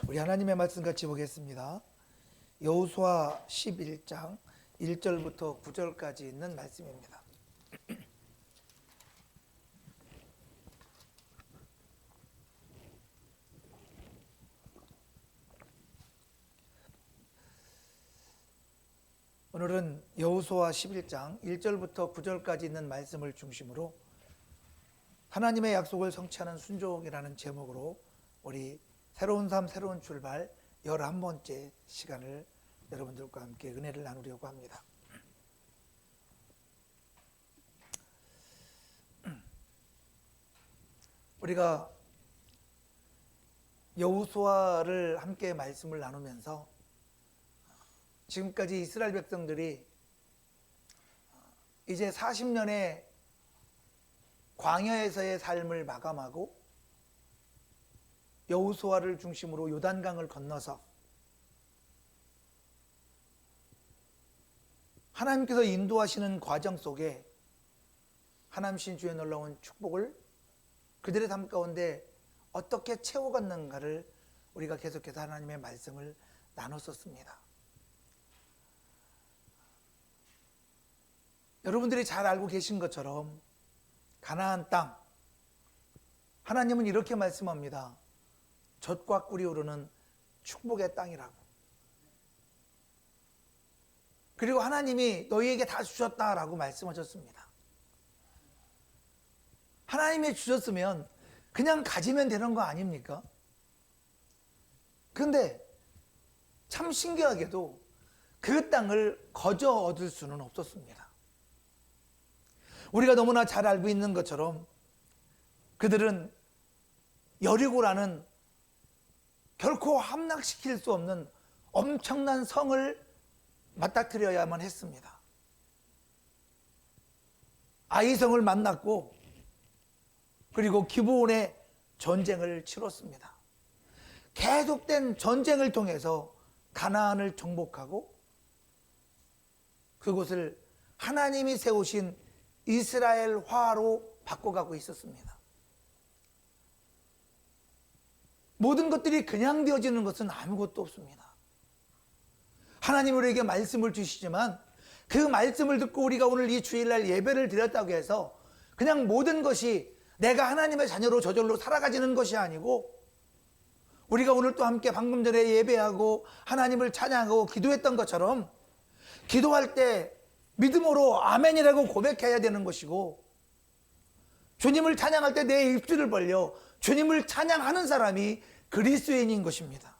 우리 하나님의 말씀 같이 보겠습니다. 여호수아 11장 1절부터 9절까지 있는 말씀입니다. 오늘은 여호수아 11장 1절부터 9절까지 있는 말씀을 중심으로 하나님의 약속을 성취하는 순종이라는 제목으로 우리 새로운 삶 새로운 출발 11번째 시간을 여러분들과 함께 은혜를 나누려고 합니다. 우리가 여호수아를 함께 말씀을 나누면서 지금까지 이스라엘 백성들이 이제 40년의 광야에서의 삶을 마감하고 여호수아를 중심으로 요단강을 건너서 하나님께서 인도하시는 과정 속에 하나님 주의 놀라운 축복을 그들의 삶 가운데 어떻게 채워갔는가를 우리가 계속해서 하나님의 말씀을 나눴었습니다. 여러분들이 잘 알고 계신 것처럼 가나안 땅, 하나님은 이렇게 말씀합니다. 젖과 꿀이 흐르는 축복의 땅이라고. 그리고 하나님이 너희에게 다 주셨다라고 말씀하셨습니다. 하나님이 주셨으면 그냥 가지면 되는 거 아닙니까? 그런데 참 신기하게도 그 땅을 거저 얻을 수는 없었습니다. 우리가 너무나 잘 알고 있는 것처럼 그들은 여리고라는 결코 함락시킬 수 없는 엄청난 성을 맞닥뜨려야만 했습니다. 아이성을 만났고 그리고 기브온의 전쟁을 치렀습니다. 계속된 전쟁을 통해서 가나안을 정복하고 그곳을 하나님이 세우신 이스라엘화로 바꿔가고 있었습니다. 모든 것들이 그냥 되어지는 것은 아무것도 없습니다. 하나님 우리에게 말씀을 주시지만 그 말씀을 듣고 우리가 오늘 이 주일날 예배를 드렸다고 해서 그냥 모든 것이 내가 하나님의 자녀로 저절로 살아가지는 것이 아니고 우리가 오늘 또 함께 방금 전에 예배하고 하나님을 찬양하고 기도했던 것처럼 기도할 때 믿음으로 아멘이라고 고백해야 되는 것이고 주님을 찬양할 때 내 입술을 벌려 주님을 찬양하는 사람이 그리스도인인 것입니다.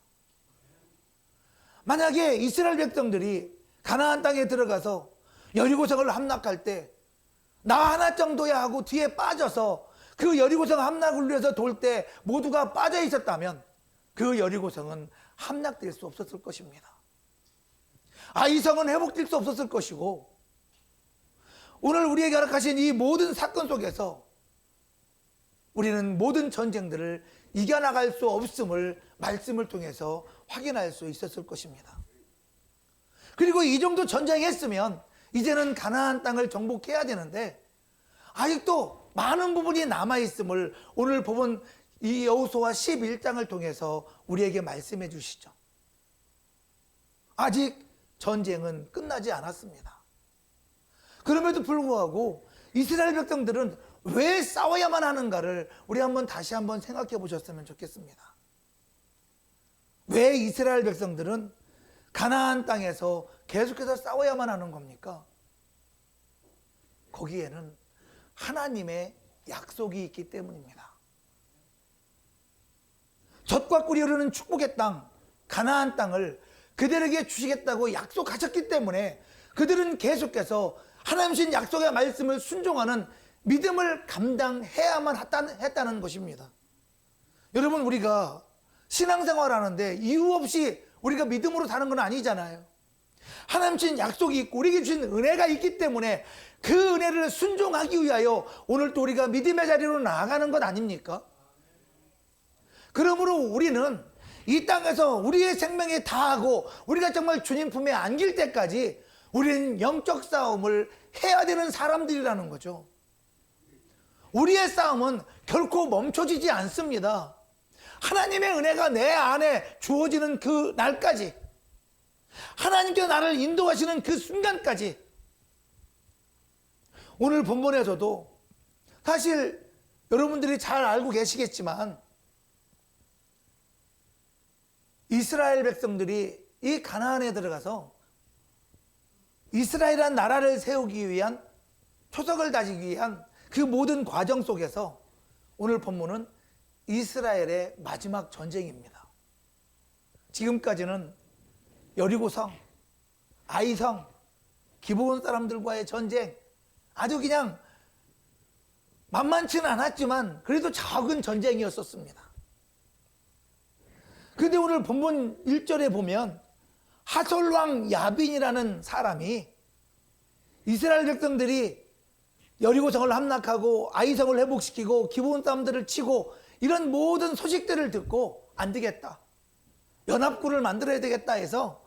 만약에 이스라엘 백성들이 가나안 땅에 들어가서 여리고성을 함락할 때 나 하나 정도야 하고 뒤에 빠져서 그 여리고성 함락을 위해서 돌 때 모두가 빠져 있었다면 그 여리고성은 함락될 수 없었을 것입니다. 아이성은 회복될 수 없었을 것이고 오늘 우리에게 허락하신 이 모든 사건 속에서 우리는 모든 전쟁들을 이겨나갈 수 없음을 말씀을 통해서 확인할 수 있었을 것입니다. 그리고 이 정도 전쟁했으면 이제는 가나안 땅을 정복해야 되는데 아직도 많은 부분이 남아있음을 오늘 본문 이 여호수아 11장을 통해서 우리에게 말씀해 주시죠. 아직 전쟁은 끝나지 않았습니다. 그럼에도 불구하고 이스라엘 백성들은 왜 싸워야만 하는가를 우리 다시 한번 생각해 보셨으면 좋겠습니다. 왜 이스라엘 백성들은 가나안 땅에서 계속해서 싸워야만 하는 겁니까? 거기에는 하나님의 약속이 있기 때문입니다. 젖과 꿀이 흐르는 축복의 땅, 가나안 땅을 그들에게 주시겠다고 약속하셨기 때문에 그들은 계속해서 하나님 주신 약속의 말씀을 순종하는 믿음을 감당해야만 했다는 것입니다. 여러분 우리가 신앙생활 하는데 이유 없이 우리가 믿음으로 사는 건 아니잖아요. 하나님 주신 약속이 있고 우리에게 주신 은혜가 있기 때문에 그 은혜를 순종하기 위하여 오늘 또 우리가 믿음의 자리로 나아가는 것 아닙니까? 그러므로 우리는 이 땅에서 우리의 생명에 다하고 우리가 정말 주님 품에 안길 때까지 우리는 영적 싸움을 해야 되는 사람들이라는 거죠. 우리의 싸움은 결코 멈춰지지 않습니다. 하나님의 은혜가 내 안에 주어지는 그 날까지, 하나님께서 나를 인도하시는 그 순간까지, 오늘 본문에서도 사실 여러분들이 잘 알고 계시겠지만 이스라엘 백성들이 이 가나안에 들어가서 이스라엘이라는 나라를 세우기 위한, 초석을 다지기 위한 그 모든 과정 속에서 오늘 본문은 이스라엘의 마지막 전쟁입니다. 지금까지는 여리고성, 아이성, 기브온 사람들과의 전쟁, 아주 그냥 만만치는 않았지만 그래도 작은 전쟁이었었습니다. 그런데 오늘 본문 1절에 보면 하솔왕 야빈이라는 사람이 이스라엘 백성들이 여리고성을 함락하고 아이성을 회복시키고 기브온 사람들을 치고 이런 모든 소식들을 듣고 안 되겠다, 연합군을 만들어야 되겠다 해서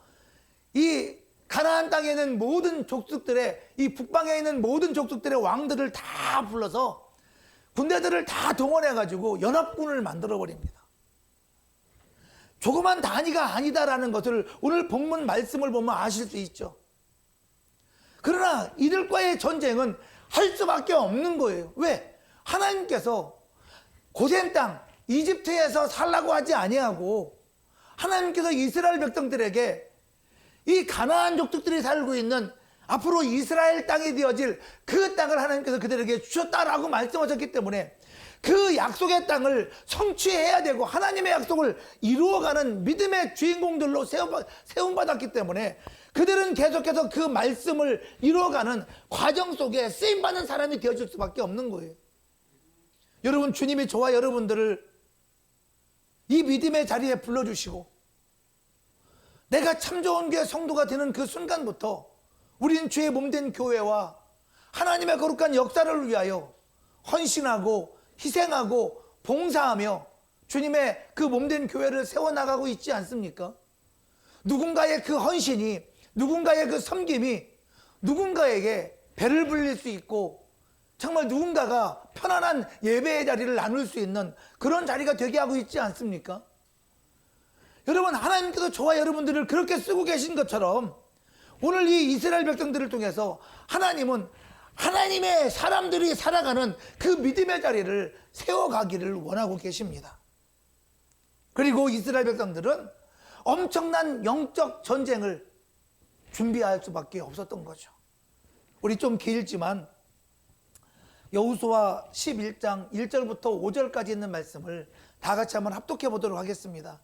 이 가나안 땅에 있는 모든 족속들의, 이 북방에 있는 모든 족속들의 왕들을 다 불러서 군대들을 다 동원해가지고 연합군을 만들어버립니다. 조그만 단위가 아니다라는 것을 오늘 본문 말씀을 보면 아실 수 있죠. 그러나 이들과의 전쟁은 할 수밖에 없는 거예요. 왜? 하나님께서 고센 땅 이집트에서 살라고 하지 아니하고 하나님께서 이스라엘 백성들에게 이 가나안 족속들이 살고 있는 앞으로 이스라엘 땅이 되어질 그 땅을 하나님께서 그들에게 주셨다라고 말씀하셨기 때문에 그 약속의 땅을 성취해야 되고 하나님의 약속을 이루어가는 믿음의 주인공들로 세움받았기 때문에 그들은 계속해서 그 말씀을 이루어가는 과정 속에 쓰임받는 사람이 되어줄 수밖에 없는 거예요. 여러분, 주님이 저와 여러분들을 이 믿음의 자리에 불러주시고 내가 참 좋은 교회 성도가 되는 그 순간부터 우리는 주의 몸된 교회와 하나님의 거룩한 역사를 위하여 헌신하고 희생하고 봉사하며 주님의 그 몸된 교회를 세워나가고 있지 않습니까? 누군가의 그 헌신이, 누군가의 그 섬김이 누군가에게 배를 불릴 수 있고 정말 누군가가 편안한 예배의 자리를 나눌 수 있는 그런 자리가 되게 하고 있지 않습니까? 여러분, 하나님께서 저와 여러분들을 그렇게 쓰고 계신 것처럼 오늘 이 이스라엘 백성들을 통해서 하나님은 하나님의 사람들이 살아가는 그 믿음의 자리를 세워가기를 원하고 계십니다. 그리고 이스라엘 백성들은 엄청난 영적 전쟁을 준비할 수밖에 없었던 거죠. 우리 좀 길지만 여호수아 11장 1절부터 5절까지 있는 말씀을 다 같이 한번 합독해 보도록 하겠습니다.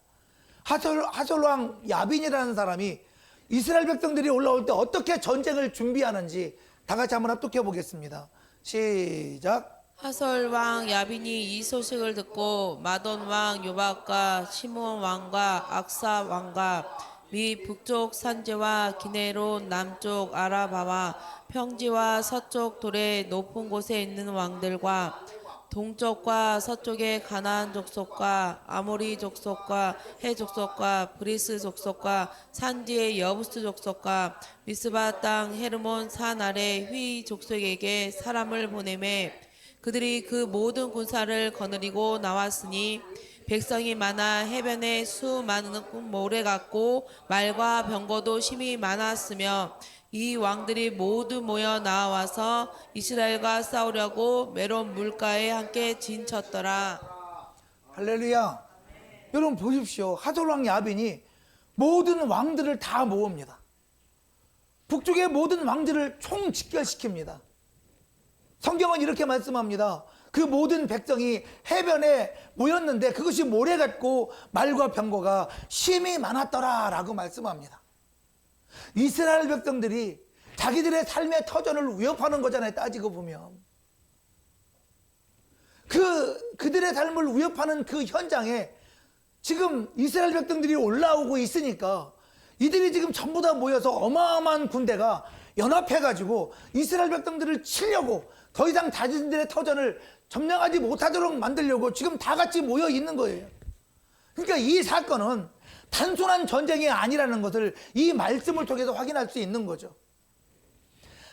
하솔왕 야빈이라는 사람이 이스라엘 백성들이 올라올 때 어떻게 전쟁을 준비하는지 다 같이 한번 합독해 보겠습니다. 시작. 하솔 왕 야빈이 이 소식을 듣고 마돈 왕 요박과 시므온 왕과 악사 왕과 미 북쪽 산지와 기네론 남쪽 아라바와 평지와 서쪽 돌의 높은 곳에 있는 왕들과 동쪽과 서쪽의 가나안 족속과 아모리 족속과 해 족속과 브리스 족속과 산지의 여부스 족속과 미스바 땅 헤르몬 산 아래 휘 족속에게 사람을 보내매 그들이 그 모든 군사를 거느리고 나왔으니 백성이 많아 해변에 수많은 모래 같고 말과 병거도 심히 많았으며 이 왕들이 모두 모여 나와서 이스라엘과 싸우려고 메론 물가에 함께 진쳤더라. 할렐루야. 여러분 보십시오. 하솔왕 야빈이 모든 왕들을 다 모읍니다. 북쪽의 모든 왕들을 총집결시킵니다. 성경은 이렇게 말씀합니다. 그 모든 백성이 해변에 모였는데 그것이 모래 같고 말과 병거가 심히 많았더라 라고 말씀합니다. 이스라엘 백성들이 자기들의 삶의 터전을 위협하는 거잖아요. 따지고 보면 그들의 삶을 위협하는 그 현장에 지금 이스라엘 백성들이 올라오고 있으니까 이들이 지금 전부 다 모여서 어마어마한 군대가 연합해가지고 이스라엘 백성들을 치려고 더 이상 자신들의 터전을 점령하지 못하도록 만들려고 지금 다 같이 모여 있는 거예요. 그러니까 이 사건은 단순한 전쟁이 아니라는 것을 이 말씀을 통해서 확인할 수 있는 거죠.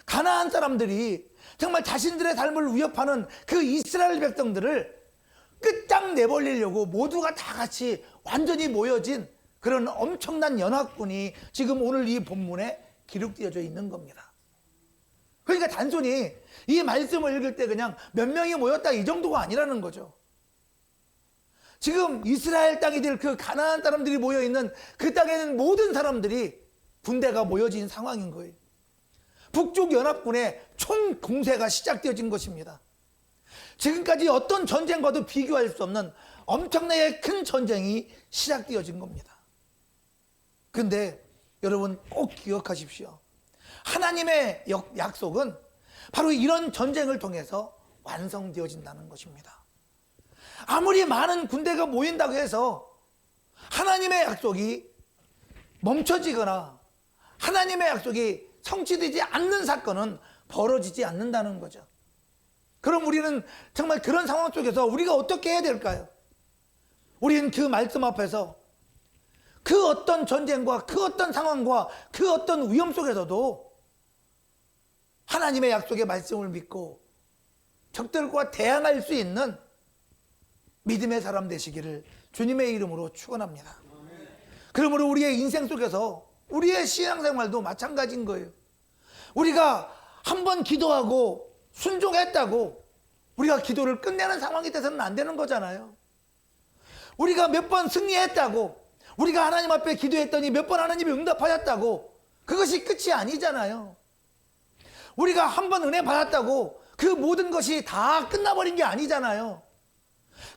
가나안 사람들이 정말 자신들의 삶을 위협하는 그 이스라엘 백성들을 끝장 내버리려고 모두가 다 같이 완전히 모여진 그런 엄청난 연합군이 지금 오늘 이 본문에 기록되어져 있는 겁니다. 그러니까 단순히 이 말씀을 읽을 때 그냥 몇 명이 모였다 이 정도가 아니라는 거죠. 지금 이스라엘 땅이 될 그 가나안 사람들이 모여있는 그 땅에는 모든 사람들이 군대가 모여진 상황인 거예요. 북쪽 연합군의 총 공세가 시작되어진 것입니다. 지금까지 어떤 전쟁과도 비교할 수 없는 엄청나게 큰 전쟁이 시작되어진 겁니다. 근데 여러분 꼭 기억하십시오. 하나님의 약속은 바로 이런 전쟁을 통해서 완성되어진다는 것입니다. 아무리 많은 군대가 모인다고 해서 하나님의 약속이 멈춰지거나 하나님의 약속이 성취되지 않는 사건은 벌어지지 않는다는 거죠. 그럼 우리는 정말 그런 상황 속에서 우리가 어떻게 해야 될까요? 우리는 그 말씀 앞에서 그 어떤 전쟁과 그 어떤 상황과 그 어떤 위험 속에서도 하나님의 약속의 말씀을 믿고 적들과 대항할 수 있는 믿음의 사람 되시기를 주님의 이름으로 축원합니다. 그러므로 우리의 인생 속에서 우리의 신앙생활도 마찬가지인 거예요. 우리가 한번 기도하고 순종했다고 우리가 기도를 끝내는 상황이 돼서는 안 되는 거잖아요. 우리가 몇 번 승리했다고 우리가 하나님 앞에 기도했더니 몇 번 하나님이 응답하셨다고 그것이 끝이 아니잖아요. 우리가 한 번 은혜 받았다고 그 모든 것이 다 끝나버린 게 아니잖아요.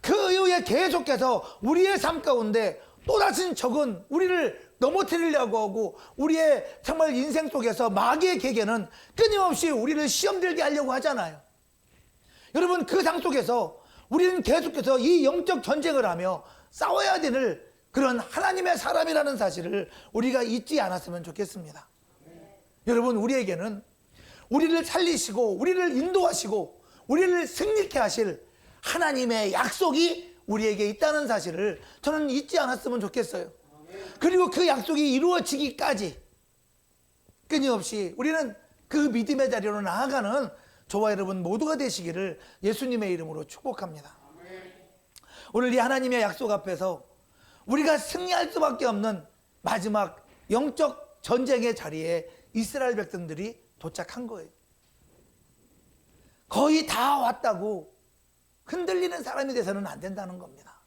그 이후에 계속해서 우리의 삶 가운데 또다시 적은 우리를 넘어뜨리려고 하고 우리의 정말 인생 속에서 마귀의 계계는 끊임없이 우리를 시험 들게 하려고 하잖아요. 여러분 그 상 속에서 우리는 계속해서 이 영적 전쟁을 하며 싸워야 되는 그런 하나님의 사람이라는 사실을 우리가 잊지 않았으면 좋겠습니다. 여러분 우리에게는 우리를 살리시고 우리를 인도하시고 우리를 승리케 하실 하나님의 약속이 우리에게 있다는 사실을 저는 잊지 않았으면 좋겠어요. 그리고 그 약속이 이루어지기까지 끊임없이 우리는 그 믿음의 자리로 나아가는 저와 여러분 모두가 되시기를 예수님의 이름으로 축복합니다. 오늘 이 하나님의 약속 앞에서 우리가 승리할 수밖에 없는 마지막 영적 전쟁의 자리에 이스라엘 백성들이 도착한 거예요. 거의 다 왔다고 흔들리는 사람이 돼서는 안 된다는 겁니다.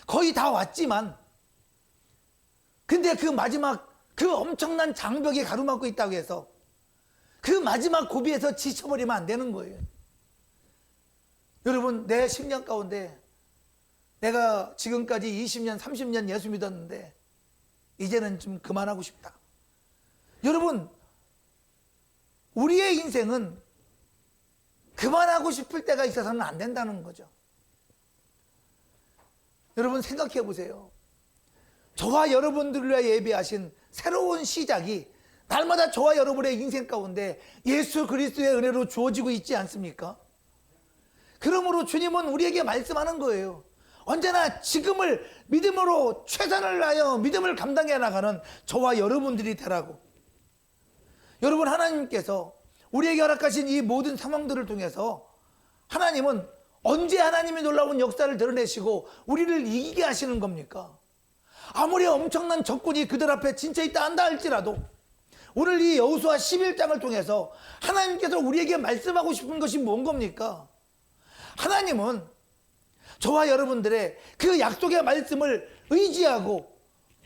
거의 다 왔지만 근데 그 마지막 그 엄청난 장벽이 가로막고 있다고 해서 그 마지막 고비에서 지쳐버리면 안 되는 거예요. 여러분 내 10년 가운데 내가 지금까지 20년 30년 예수 믿었는데 이제는 좀 그만하고 싶다. 여러분 우리의 인생은 그만하고 싶을 때가 있어서는 안 된다는 거죠. 여러분 생각해 보세요. 저와 여러분들을 위해 예비하신 새로운 시작이 날마다 저와 여러분의 인생 가운데 예수 그리스도의 은혜로 주어지고 있지 않습니까? 그러므로 주님은 우리에게 말씀하는 거예요. 언제나 지금을 믿음으로 최선을 다하여 믿음을 감당해 나가는 저와 여러분들이 되라고. 여러분 하나님께서 우리에게 허락하신 이 모든 상황들을 통해서 하나님은 언제 하나님이 놀라운 역사를 드러내시고 우리를 이기게 하시는 겁니까? 아무리 엄청난 적군이 그들 앞에 진짜 있다 한다 할지라도 오늘 이 여호수아 11장을 통해서 하나님께서 우리에게 말씀하고 싶은 것이 뭔 겁니까? 하나님은 저와 여러분들의 그 약속의 말씀을 의지하고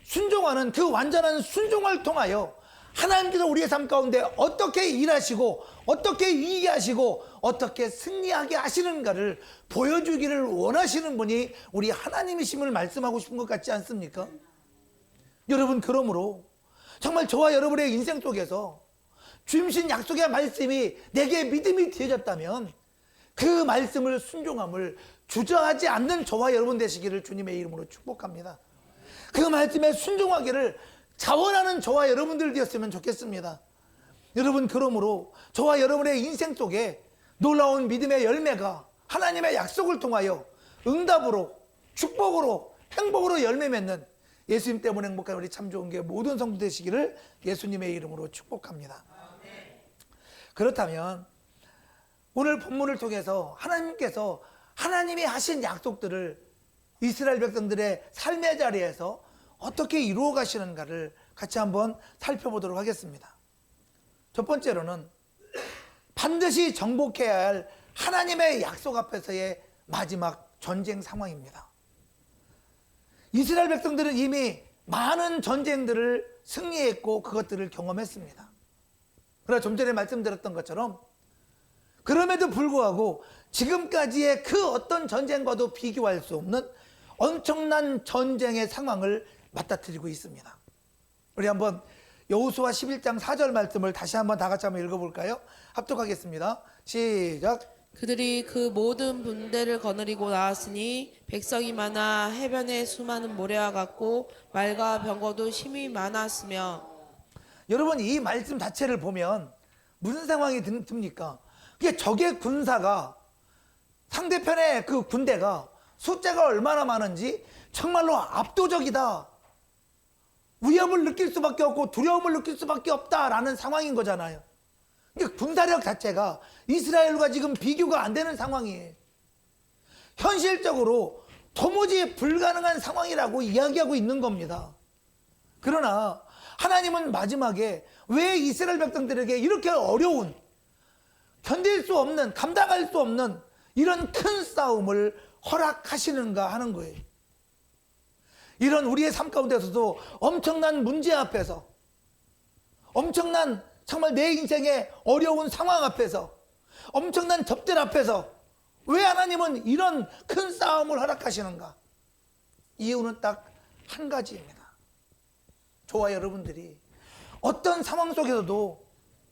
순종하는 그 완전한 순종을 통하여 하나님께서 우리의 삶 가운데 어떻게 일하시고 어떻게 이기게 하시고 어떻게 승리하게 하시는가를 보여주기를 원하시는 분이 우리 하나님이심을 말씀하고 싶은 것 같지 않습니까? 여러분 그러므로 정말 저와 여러분의 인생 속에서 주신 약속의 말씀이 내게 믿음이 되어졌다면 그 말씀을 순종함을 주저하지 않는 저와 여러분 되시기를 주님의 이름으로 축복합니다. 그 말씀에 순종하기를 자원하는 저와 여러분들 되었으면 좋겠습니다. 여러분 그러므로 저와 여러분의 인생 속에 놀라운 믿음의 열매가 하나님의 약속을 통하여 응답으로 축복으로 행복으로 열매 맺는 예수님 때문에 행복한 우리 참 좋은 게 모든 성도 되시기를 예수님의 이름으로 축복합니다. 그렇다면 오늘 본문을 통해서 하나님께서 하나님이 하신 약속들을 이스라엘 백성들의 삶의 자리에서 어떻게 이루어 가시는가를 같이 한번 살펴보도록 하겠습니다. 첫 번째로는 반드시 정복해야 할 하나님의 약속 앞에서의 마지막 전쟁 상황입니다. 이스라엘 백성들은 이미 많은 전쟁들을 승리했고 그것들을 경험했습니다. 그러나 좀 전에 말씀드렸던 것처럼 그럼에도 불구하고 지금까지의 그 어떤 전쟁과도 비교할 수 없는 엄청난 전쟁의 상황을 맞닥뜨리고 있습니다. 우리 한번 여호수아 11장 4절 말씀을 다시 한번 다 같이 한번 읽어볼까요? 합독하겠습니다. 시작. 그들이 그 모든 분대를 거느리고 나왔으니 백성이 많아 해변에 수많은 모래와 같고 말과 병거도 힘이 많았으며. 여러분, 이 말씀 자체를 보면 무슨 상황이 듭니까? 그게 적의 군사가, 상대편의 그 군대가 숫자가 얼마나 많은지 정말로 압도적이다, 위협을 느낄 수밖에 없고 두려움을 느낄 수밖에 없다라는 상황인 거잖아요. 그러니까 군사력 자체가 이스라엘과 지금 비교가 안 되는 상황이에요. 현실적으로 도무지 불가능한 상황이라고 이야기하고 있는 겁니다. 그러나 하나님은 마지막에 왜 이스라엘 백성들에게 이렇게 어려운, 견딜 수 없는, 감당할 수 없는 이런 큰 싸움을 허락하시는가 하는 거예요. 이런 우리의 삶 가운데서도 엄청난 문제 앞에서, 엄청난 정말 내 인생의 어려운 상황 앞에서, 엄청난 접들 앞에서 왜 하나님은 이런 큰 싸움을 허락하시는가? 이유는 딱 한 가지입니다. 저와 여러분들이 어떤 상황 속에서도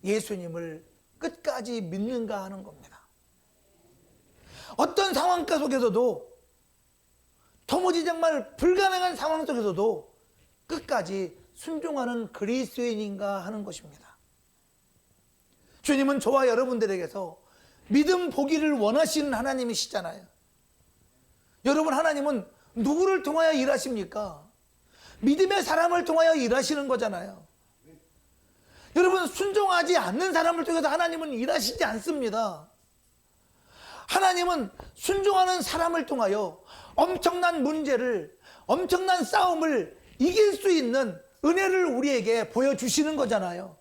예수님을 끝까지 믿는가 하는 겁니다. 어떤 상황 속에서도, 도무지 정말 불가능한 상황 속에서도 끝까지 순종하는 그리스도인인가 하는 것입니다. 주님은 저와 여러분들에게서 믿음 보기를 원하시는 하나님이시잖아요. 여러분, 하나님은 누구를 통하여 일하십니까? 믿음의 사람을 통하여 일하시는 거잖아요. 여러분, 순종하지 않는 사람을 통해서 하나님은 일하시지 않습니다. 하나님은 순종하는 사람을 통하여 엄청난 문제를, 엄청난 싸움을 이길 수 있는 은혜를 우리에게 보여주시는 거잖아요.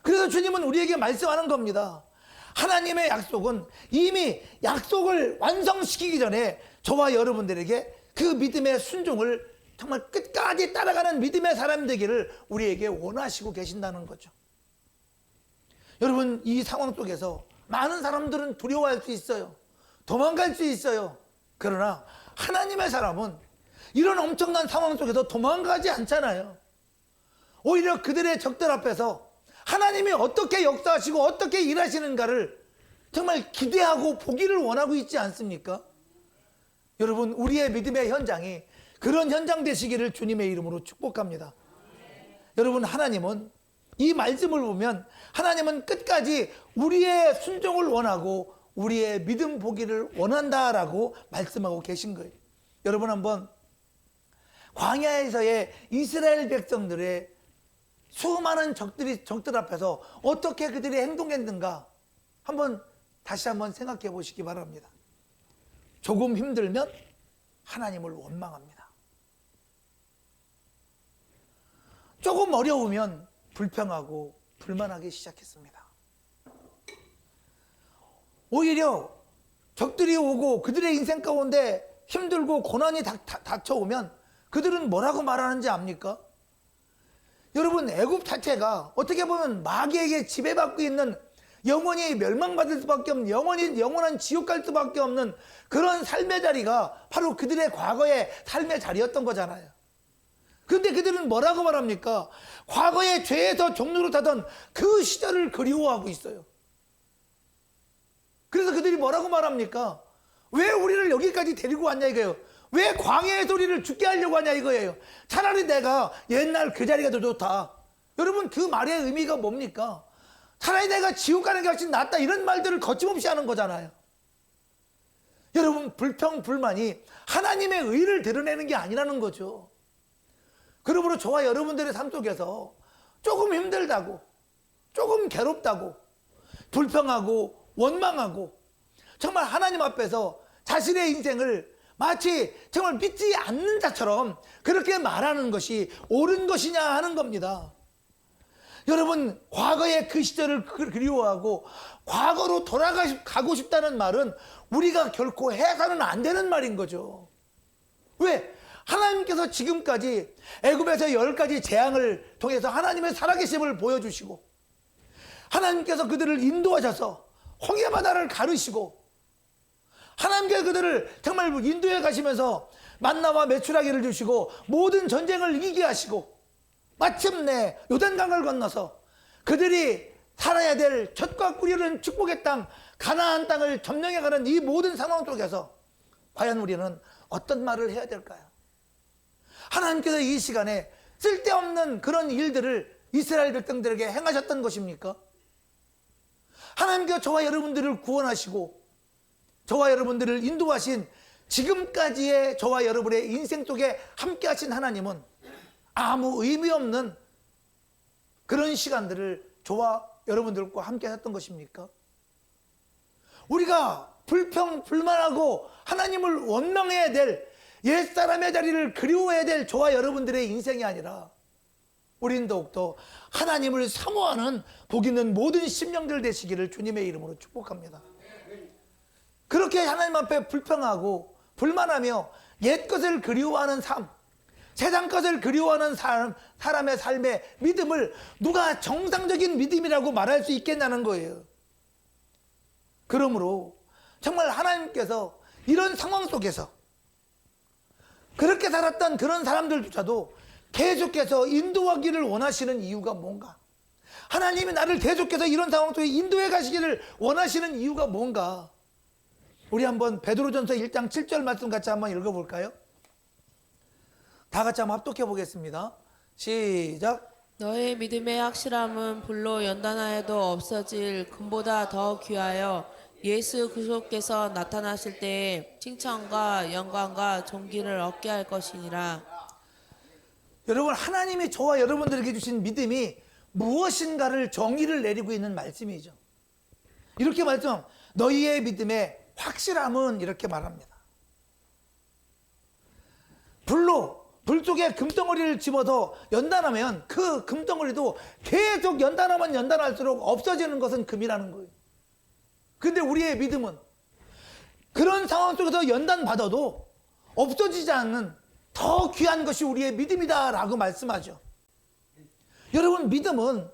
그래서 주님은 우리에게 말씀하는 겁니다. 하나님의 약속은 이미 약속을 완성시키기 전에 저와 여러분들에게 그 믿음의 순종을 정말 끝까지 따라가는 믿음의 사람 되기를 우리에게 원하시고 계신다는 거죠. 여러분, 이 상황 속에서 많은 사람들은 두려워할 수 있어요. 도망갈 수 있어요. 그러나 하나님의 사람은 이런 엄청난 상황 속에서 도망가지 않잖아요. 오히려 그들의 적들 앞에서 하나님이 어떻게 역사하시고 어떻게 일하시는가를 정말 기대하고 보기를 원하고 있지 않습니까? 여러분, 우리의 믿음의 현장이 그런 현장 되시기를 주님의 이름으로 축복합니다. 여러분, 하나님은 이 말씀을 보면 하나님은 끝까지 우리의 순종을 원하고 우리의 믿음 보기를 원한다라고 말씀하고 계신 거예요. 여러분, 한번 광야에서의 이스라엘 백성들의 수많은 적들 앞에서 어떻게 그들이 행동했는가 다시 한번 생각해 보시기 바랍니다. 조금 힘들면 하나님을 원망합니다. 조금 어려우면 불평하고 불만하기 시작했습니다. 오히려 적들이 오고 그들의 인생 가운데 힘들고 고난이 닥쳐오면 그들은 뭐라고 말하는지 압니까? 여러분, 애굽 자체가 어떻게 보면 마귀에게 지배받고 있는, 영원히 멸망받을 수밖에 없는, 영원한 지옥 갈 수밖에 없는 그런 삶의 자리가 바로 그들의 과거의 삶의 자리였던 거잖아요. 그런데 그들은 뭐라고 말합니까? 과거의 죄에서 종로를 타던 그 시절을 그리워하고 있어요. 그래서 그들이 뭐라고 말합니까? 왜 우리를 여기까지 데리고 왔냐 이거예요. 왜 광야에서 우리를 죽게 하려고 하냐 이거예요. 차라리 내가 옛날 그 자리가 더 좋다. 여러분, 그 말의 의미가 뭡니까? 차라리 내가 지옥 가는 게 훨씬 낫다, 이런 말들을 거침없이 하는 거잖아요. 여러분, 불평, 불만이 하나님의 의를 드러내는 게 아니라는 거죠. 그러므로 저와 여러분들의 삶 속에서 조금 힘들다고, 조금 괴롭다고, 불평하고 원망하고 정말 하나님 앞에서 자신의 인생을 마치 정말 믿지 않는 자처럼 그렇게 말하는 것이 옳은 것이냐 하는 겁니다. 여러분, 과거의 그 시절을 그리워하고 과거로 돌아가고 싶다는 말은 우리가 결코 해서는 안 되는 말인 거죠. 왜? 하나님께서 지금까지 애굽에서 10가지 재앙을 통해서 하나님의 살아계심을 보여주시고, 하나님께서 그들을 인도하셔서 홍해바다를 가르시고, 하나님께서 그들을 정말 인도해 가시면서 만나와 메추라기를 주시고 모든 전쟁을 이기게 하시고, 마침내 요단강을 건너서 그들이 살아야 될 젖과 꿀이 흐르는 축복의 땅 가나안 땅을 점령해 가는 이 모든 상황 속에서 과연 우리는 어떤 말을 해야 될까요? 하나님께서 이 시간에 쓸데없는 그런 일들을 이스라엘 백성들에게 행하셨던 것입니까? 하나님께서 저와 여러분들을 구원하시고 저와 여러분들을 인도하신 지금까지의 저와 여러분의 인생 속에 함께 하신 하나님은 아무 의미 없는 그런 시간들을 저와 여러분들과 함께 하셨던 것입니까? 우리가 불만하고 하나님을 원망해야 될, 옛사람의 자리를 그리워해야 될 저와 여러분들의 인생이 아니라 우린 더욱더 하나님을 사모하는 복 있는 모든 심령들 되시기를 주님의 이름으로 축복합니다. 그렇게 하나님 앞에 불평하고 불만하며 옛 것을 그리워하는 삶, 세상 것을 그리워하는 사람의 삶의 믿음을 누가 정상적인 믿음이라고 말할 수 있겠냐는 거예요. 그러므로 정말 하나님께서 이런 상황 속에서 그렇게 살았던 그런 사람들조차도 계속해서 인도하기를 원하시는 이유가 뭔가? 하나님이 나를 계속해서 이런 상황 속에 인도해 가시기를 원하시는 이유가 뭔가? 우리 한번 베드로전서 1장 7절 말씀 같이 한번 읽어볼까요? 다 같이 한번 합독해 보겠습니다. 시작. 너의 믿음의 확실함은 불로 연단하여도 없어질 금보다 더 귀하여 예수 그리스도께서 나타나실 때에 칭찬과 영광과 존귀를 얻게 할 것이니라. 여러분, 하나님이 저와 여러분들에게 주신 믿음이 무엇인가를 정의를 내리고 있는 말씀이죠. 이렇게 말씀, 너희의 믿음의 확실함은 이렇게 말합니다. 불 속에 금덩어리를 집어서 연단하면 그 금덩어리도 계속 연단하면 연단할수록 없어지는 것은 금이라는 거예요. 근데 우리의 믿음은 그런 상황 속에서 연단받아도 없어지지 않는 더 귀한 것이 우리의 믿음이다라고 말씀하죠. 여러분, 믿음은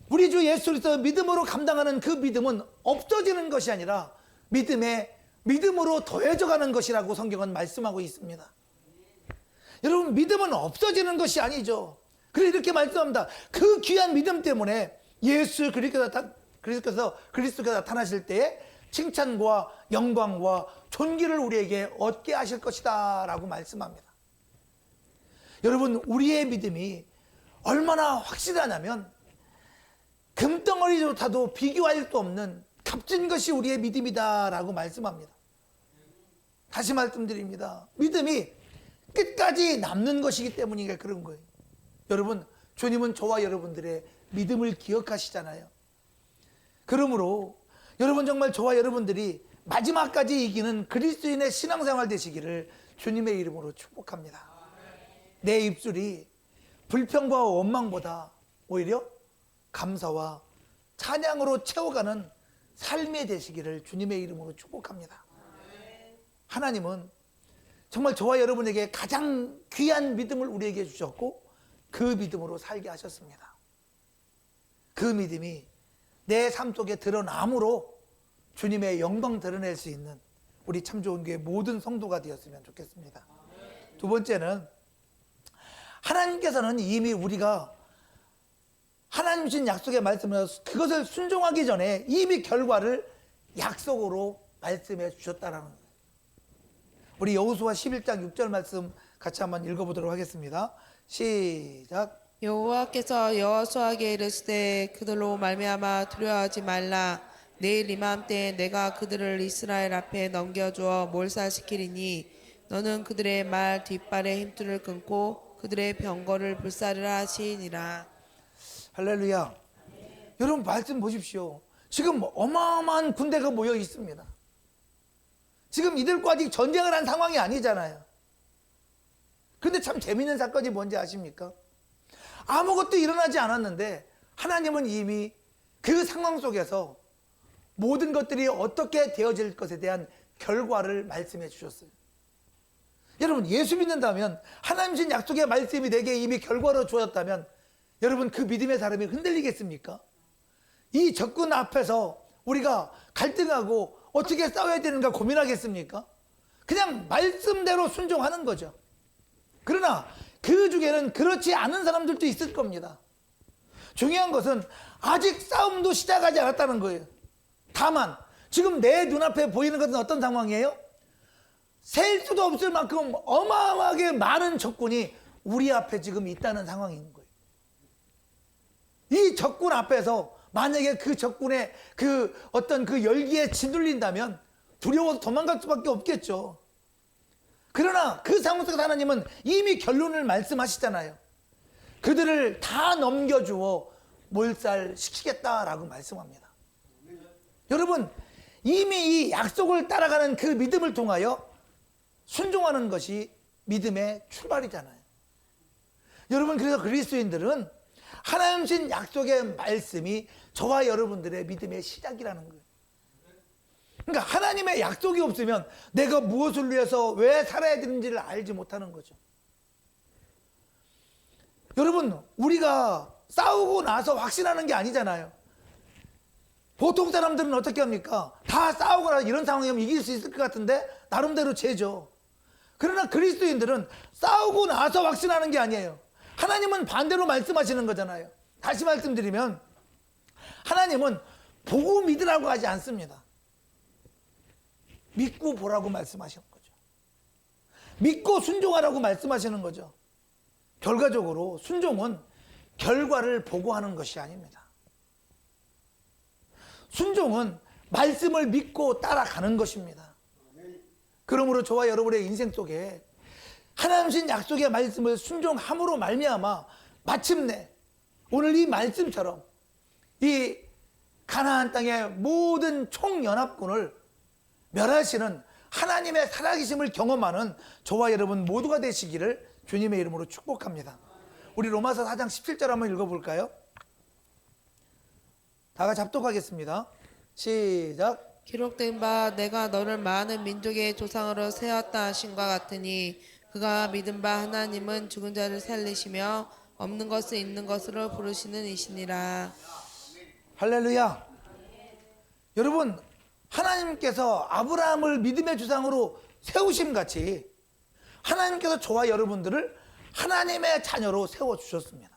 우리 주 예수 그리스도 믿음으로 감당하는 그 믿음은 없어지는 것이 아니라 믿음으로 더해져가는 것이라고 성경은 말씀하고 있습니다. 여러분, 믿음은 없어지는 것이 아니죠. 그래서 이렇게 말씀합니다. 그 귀한 믿음 때문에 예수 그리스도께서 나타나실 때에 칭찬과 영광과 존귀를 우리에게 얻게 하실 것이다 라고 말씀합니다. 여러분, 우리의 믿음이 얼마나 확실하냐면 금덩어리조차도 비교할 수 없는 값진 것이 우리의 믿음이다 라고 말씀합니다. 다시 말씀드립니다. 믿음이 끝까지 남는 것이기 때문이니까 그런 거예요. 여러분, 주님은 저와 여러분들의 믿음을 기억하시잖아요. 그러므로 여러분, 정말 저와 여러분들이 마지막까지 이기는 그리스도인의 신앙생활 되시기를 주님의 이름으로 축복합니다. 내 입술이 불평과 원망보다 오히려 감사와 찬양으로 채워가는 삶이 되시기를 주님의 이름으로 축복합니다. 하나님은 정말 저와 여러분에게 가장 귀한 믿음을 우리에게 주셨고 그 믿음으로 살게 하셨습니다. 그 믿음이 내 삶 속에 드러남으로 주님의 영광 드러낼 수 있는 우리 참 좋은 교회 모든 성도가 되었으면 좋겠습니다. 두 번째는 하나님께서는 이미 우리가 하나님 주신 약속의 말씀을 그것을 순종하기 전에 이미 결과를 약속으로 말씀해 주셨다는 거예요. 우리 여호수아 11장 6절 말씀 같이 한번 읽어보도록 하겠습니다. 시작. 여호와께서 여호수아에게 이르시되 그들로 말미암아 두려워하지 말라. 내일 이맘때 내가 그들을 이스라엘 앞에 넘겨주어 몰살시키리니 너는 그들의 말 뒷발의 힘줄을 끊고 그들의 병거를 불사르라 하시니라. 할렐루야. 여러분, 말씀 보십시오. 지금 어마어마한 군대가 모여 있습니다. 지금 이들과 아직 전쟁을 한 상황이 아니잖아요. 그런데 참 재미있는 사건이 뭔지 아십니까? 아무것도 일어나지 않았는데 하나님은 이미 그 상황 속에서 모든 것들이 어떻게 되어질 것에 대한 결과를 말씀해 주셨어요. 여러분, 예수 믿는다면, 하나님 신 약속의 말씀이 내게 이미 결과로 주어졌다면 여러분, 그 믿음의 사람이 흔들리겠습니까? 이 적군 앞에서 우리가 갈등하고 어떻게 싸워야 되는가 고민하겠습니까? 그냥 말씀대로 순종하는 거죠. 그러나 그 중에는 그렇지 않은 사람들도 있을 겁니다. 중요한 것은 아직 싸움도 시작하지 않았다는 거예요. 다만 지금 내 눈앞에 보이는 것은 어떤 상황이에요? 셀 수도 없을 만큼 어마어마하게 많은 적군이 우리 앞에 지금 있다는 상황인 거예요. 이 적군 앞에서 만약에 그 적군의 그 어떤 그 열기에 짓눌린다면 두려워서 도망갈 수밖에 없겠죠. 그러나 그 상황 속에서 하나님은 이미 결론을 말씀하시잖아요. 그들을 다 넘겨주어 몰살시키겠다라고 말씀합니다. 여러분, 이미 이 약속을 따라가는 그 믿음을 통하여 순종하는 것이 믿음의 출발이잖아요. 여러분, 그래서 그리스도인들은 하나님 신 약속의 말씀이 저와 여러분들의 믿음의 시작이라는 거예요. 그러니까 하나님의 약속이 없으면 내가 무엇을 위해서 왜 살아야 되는지를 알지 못하는 거죠. 여러분, 우리가 싸우고 나서 확신하는 게 아니잖아요. 보통 사람들은 어떻게 합니까? 다 싸우고 나서 이런 상황이면 이길 수 있을 것 같은데 나름대로 죄죠. 그러나 그리스도인들은 싸우고 나서 확신하는 게 아니에요. 하나님은 반대로 말씀하시는 거잖아요. 다시 말씀드리면 하나님은 보고 믿으라고 하지 않습니다. 믿고 보라고 말씀하시는 거죠. 믿고 순종하라고 말씀하시는 거죠. 결과적으로 순종은 결과를 보고하는 것이 아닙니다. 순종은 말씀을 믿고 따라가는 것입니다. 그러므로 저와 여러분의 인생 속에 하나님 신 약속의 말씀을 순종함으로 말미암아 마침내 오늘 이 말씀처럼 이 가나안 땅의 모든 총연합군을 멸하시는 하나님의 살아계심을 경험하는 저와 여러분 모두가 되시기를 주님의 이름으로 축복합니다. 우리 로마서 4장 17절 한번 읽어볼까요? 다 같이 합독하겠습니다. 시작. 기록된 바 내가 너를 많은 민족의 조상으로 세웠다 하신과 같으니 그가 믿은 바 하나님은 죽은 자를 살리시며 없는 것을 있는 것으로 부르시는 이시니라. 할렐루야. 여러분, 하나님께서 아브라함을 믿음의 조상으로 세우심 같이 하나님께서 저와 여러분들을 하나님의 자녀로 세워주셨습니다.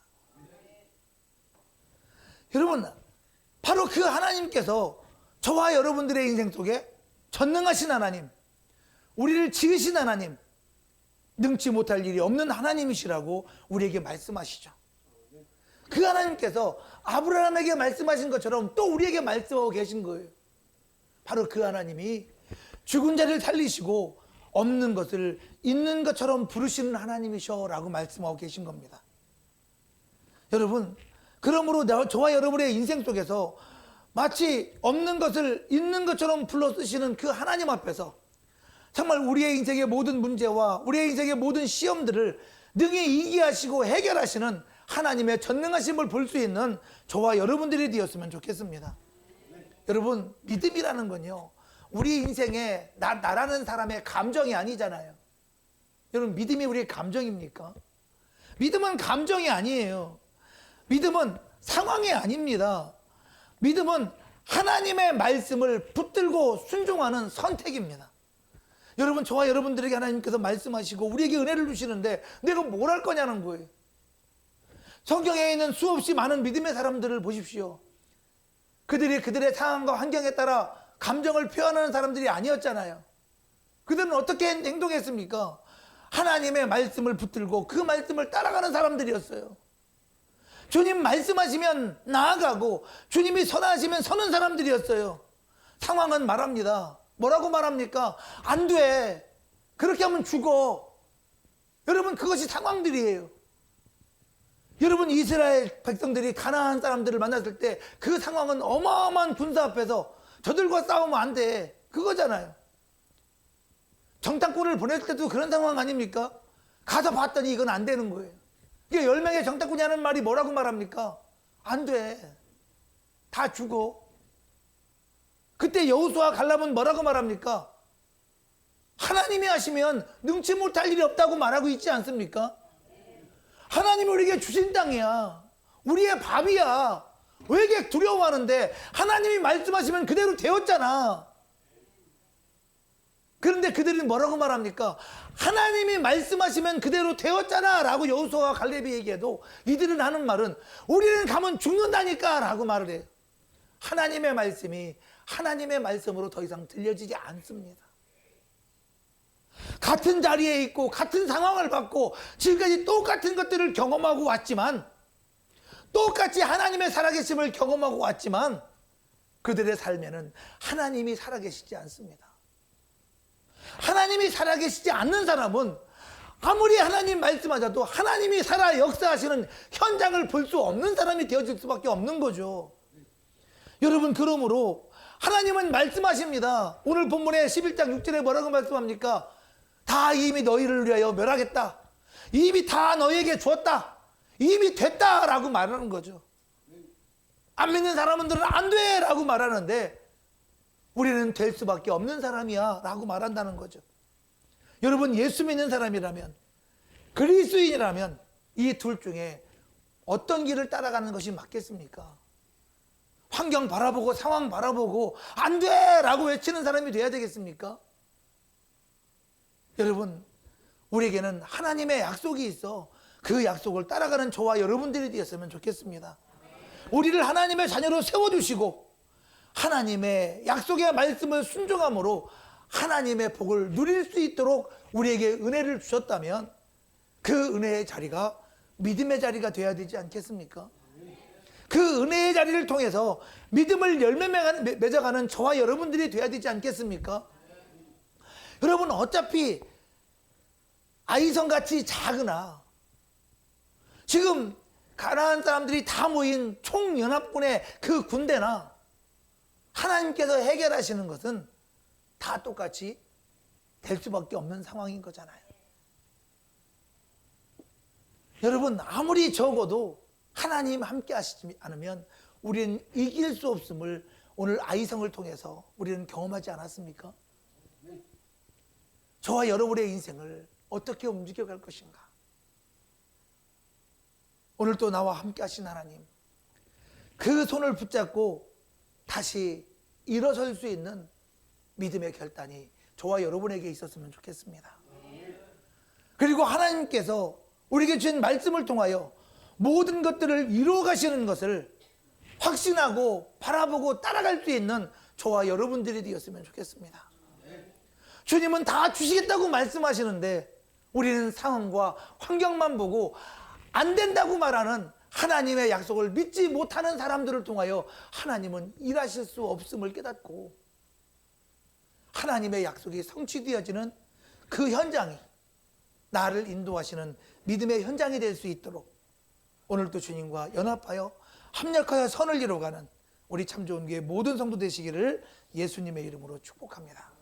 여러분, 바로 그 하나님께서 저와 여러분들의 인생 속에 전능하신 하나님, 우리를 지으신 하나님, 능치 못할 일이 없는 하나님이시라고 우리에게 말씀하시죠. 그 하나님께서 아브라함에게 말씀하신 것처럼 또 우리에게 말씀하고 계신 거예요. 바로 그 하나님이 죽은 자를 살리시고 없는 것을 있는 것처럼 부르시는 하나님이셔라고 말씀하고 계신 겁니다. 여러분, 그러므로 저와 여러분의 인생 속에서 마치 없는 것을 있는 것처럼 불러 쓰시는 그 하나님 앞에서 정말 우리의 인생의 모든 문제와 우리의 인생의 모든 시험들을 능히 이기하시고 해결하시는 하나님의 전능하심을 볼 수 있는 저와 여러분들이 되었으면 좋겠습니다. 여러분, 믿음이라는 건요, 우리 인생에 나라는 사람의 감정이 아니잖아요. 여러분, 믿음이 우리의 감정입니까? 믿음은 감정이 아니에요. 믿음은 상황이 아닙니다. 믿음은 하나님의 말씀을 붙들고 순종하는 선택입니다. 여러분, 저와 여러분들에게 하나님께서 말씀하시고 우리에게 은혜를 주시는데 내가 뭘 할 거냐는 거예요. 성경에 있는 수없이 많은 믿음의 사람들을 보십시오. 그들이 그들의 상황과 환경에 따라 감정을 표현하는 사람들이 아니었잖아요. 그들은 어떻게 행동했습니까? 하나님의 말씀을 붙들고 그 말씀을 따라가는 사람들이었어요. 주님 말씀하시면 나아가고 주님이 선하시면 서는 사람들이었어요. 상황은 말합니다. 뭐라고 말합니까? 안 돼. 그렇게 하면 죽어. 여러분, 그것이 상황들이에요. 여러분, 이스라엘 백성들이 가나안 사람들을 만났을 때 그 상황은 어마어마한 군사 앞에서 저들과 싸우면 안 돼. 그거잖아요. 정탐꾼을 보낼 때도 그런 상황 아닙니까? 가서 봤더니 이건 안 되는 거예요. 이게 10명의 정탐꾼이 하는 말이 뭐라고 말합니까? 안 돼. 다 죽어. 그때 여호수아 갈렙은 뭐라고 말합니까? 하나님이 하시면 능치 못할 일이 없다고 말하고 있지 않습니까? 하나님이 우리에게 주신 땅이야. 우리의 밥이야. 왜 이렇게 두려워하는데? 하나님이 말씀하시면 그대로 되었잖아. 그런데 그들은 뭐라고 말합니까? 하나님이 말씀하시면 그대로 되었잖아 라고 여호수아와 갈렙이 얘기해도 이들은 하는 말은 우리는 가면 죽는다니까 라고 말을 해요. 하나님의 말씀이 하나님의 말씀으로 더 이상 들려지지 않습니다. 같은 자리에 있고 같은 상황을 받고 지금까지 똑같은 것들을 경험하고 왔지만, 똑같이 하나님의 살아계심을 경험하고 왔지만 그들의 삶에는 하나님이 살아계시지 않습니다. 하나님이 살아계시지 않는 사람은 아무리 하나님 말씀하셔도 하나님이 살아 역사하시는 현장을 볼 수 없는 사람이 되어질 수밖에 없는 거죠. 여러분, 그러므로 하나님은 말씀하십니다. 오늘 본문의 11장 6절에 뭐라고 말씀합니까? 다 이미 너희를 위하여 멸하겠다. 이미 다 너희에게 주었다. 이미 됐다라고 말하는 거죠. 안 믿는 사람들은 안 돼 라고 말하는데 우리는 될 수밖에 없는 사람이야 라고 말한다는 거죠. 여러분, 예수 믿는 사람이라면, 그리스도인이라면 이 둘 중에 어떤 길을 따라가는 것이 맞겠습니까? 환경 바라보고 상황 바라보고 안 돼 라고 외치는 사람이 돼야 되겠습니까? 여러분, 우리에게는 하나님의 약속이 있어 그 약속을 따라가는 저와 여러분들이 되었으면 좋겠습니다. 우리를 하나님의 자녀로 세워주시고 하나님의 약속의 말씀을 순종함으로 하나님의 복을 누릴 수 있도록 우리에게 은혜를 주셨다면 그 은혜의 자리가 믿음의 자리가 되어야 되지 않겠습니까? 그 은혜의 자리를 통해서 믿음을 열매 맺어가는 저와 여러분들이 되어야 되지 않겠습니까? 여러분, 어차피 아이성같이 작으나 지금 가나안 사람들이 다 모인 총연합군의 그 군대나 하나님께서 해결하시는 것은 다 똑같이 될 수밖에 없는 상황인 거잖아요. 여러분, 아무리 적어도 하나님 함께 하시지 않으면 우리는 이길 수 없음을 오늘 아이성을 통해서 우리는 경험하지 않았습니까? 저와 여러분의 인생을 어떻게 움직여갈 것인가? 오늘 또 나와 함께 하신 하나님, 그 손을 붙잡고 다시 일어설 수 있는 믿음의 결단이 저와 여러분에게 있었으면 좋겠습니다. 그리고 하나님께서 우리에게 주신 말씀을 통하여 모든 것들을 이루어 가시는 것을 확신하고 바라보고 따라갈 수 있는 저와 여러분들이 되었으면 좋겠습니다. 주님은 다 주시겠다고 말씀하시는데 우리는 상황과 환경만 보고 안 된다고 말하는 하나님의 약속을 믿지 못하는 사람들을 통하여 하나님은 일하실 수 없음을 깨닫고 하나님의 약속이 성취되어지는 그 현장이 나를 인도하시는 믿음의 현장이 될 수 있도록 오늘도 주님과 연합하여 합력하여 선을 이루어가는 우리 참 좋은 교회 모든 성도 되시기를 예수님의 이름으로 축복합니다.